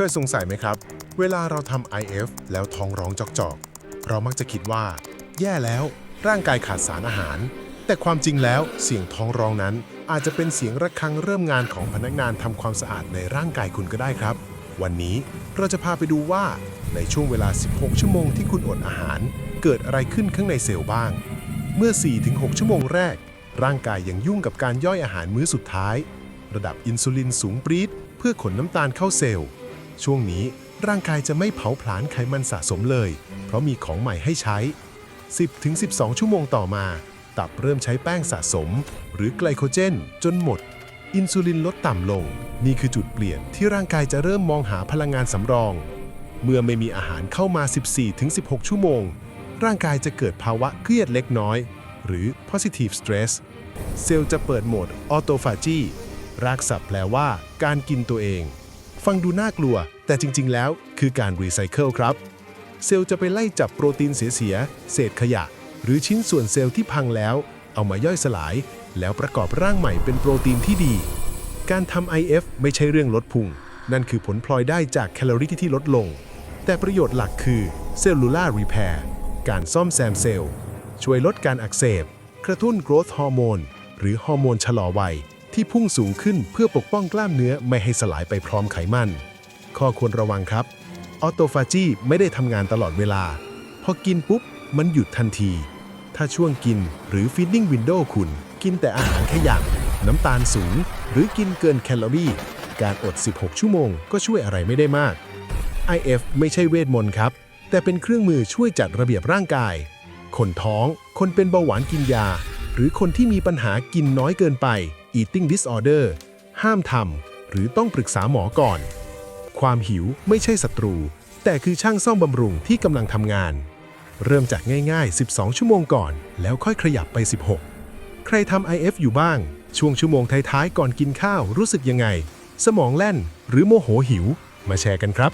ยสงสัยไหมครับเวลาเราทำ IF แล้วท้องร้องจอกๆเรามักจะคิดว่าแย่แล้วร่างกายขาดสารอาหารแต่ความจริงแล้วเสียงท้องร้องนั้นอาจจะเป็นเสียงระฆังเริ่มงานของพนักงานทำความสะอาดในร่างกายคุณก็ได้ครับวันนี้เราจะพาไปดูว่าในช่วงเวลา 16 ชั่วโมงที่คุณอดอาหารเกิดอะไรขึ้นข้างในเซลล์บ้างเมื่อ 4-6 ชั่วโมงแรกร่างกายยังยุ่งกับการย่อยอาหารมื้อสุดท้ายระดับอินซูลินสูงปรี๊ดเพื่อขนน้ำตาลเข้าเซลล์ช่วงนี้ร่างกายจะไม่เผาผลาญไขมันสะสมเลยเพราะมีของใหม่ให้ใช้ 10-12 ชั่วโมงต่อมาตับเริ่มใช้แป้งสะสมหรือไกลโคเจนจนหมดอินซูลินลดต่ำลงนี่คือจุดเปลี่ยนที่ร่างกายจะเริ่มมองหาพลังงานสำรองเมื่อไม่มีอาหารเข้ามา 14-16 ชั่วโมงร่างกายจะเกิดภาวะเครียดเล็กน้อยหรือ positive stress เซลล์จะเปิดโหมด autophagy รากศัพท์แปลว่าการกินตัวเองฟังดูน่ากลัวแต่จริงๆแล้วคือการรีไซเคิลครับเซลล์จะไปไล่จับโปรตีนเสียเศษขยะหรือชิ้นส่วนเซลล์ที่พังแล้วเอามาย่อยสลายแล้วประกอบร่างใหม่เป็นโปรตีนที่ดีการทำ IF ไม่ใช่เรื่องลดพุงนั่นคือผลพลอยได้จากแคลอรี่ที่ลดลงแต่ประโยชน์หลักคือเซลลูลาร์รีแพร์การซ่อมแซมเซลล์ช่วยลดการอักเสบกระตุ้นโกรทฮอร์โมนหรือฮอร์โมนชะลอวัยที่พุ่งสูงขึ้นเพื่อปกป้องกล้ามเนื้อไม่ให้สลายไปพร้อมไขมันข้อควรระวังครับออโตฟาจีไม่ได้ทำงานตลอดเวลาพอกินปุ๊บมันหยุดทันทีถ้าช่วงกินหรือ feeding window คุณกินแต่อาหารแค่อย่างน้ำตาลสูงหรือกินเกินแคลอรี่การอด 16 ชั่วโมงก็ช่วยอะไรไม่ได้มาก IF ไม่ใช่เวทมนต์ครับแต่เป็นเครื่องมือช่วยจัดระเบียบร่างกายคนท้องคนเป็นเบาหวานกินยาหรือคนที่มีปัญหากินน้อยเกินไป eating disorder ห้ามทำหรือต้องปรึกษาหมอก่อนความหิวไม่ใช่ศัตรูแต่คือช่างซ่อมบำรุงที่กำลังทำงานเริ่มจากง่ายๆ 12 ชั่วโมงก่อนแล้วค่อยขยับไป 16 ใครทำ IF อยู่บ้างช่วงชั่วโมงท้ายๆก่อนกินข้าวรู้สึกยังไงสมองแล่นหรือโมโหหิวมาแชร์กันครับ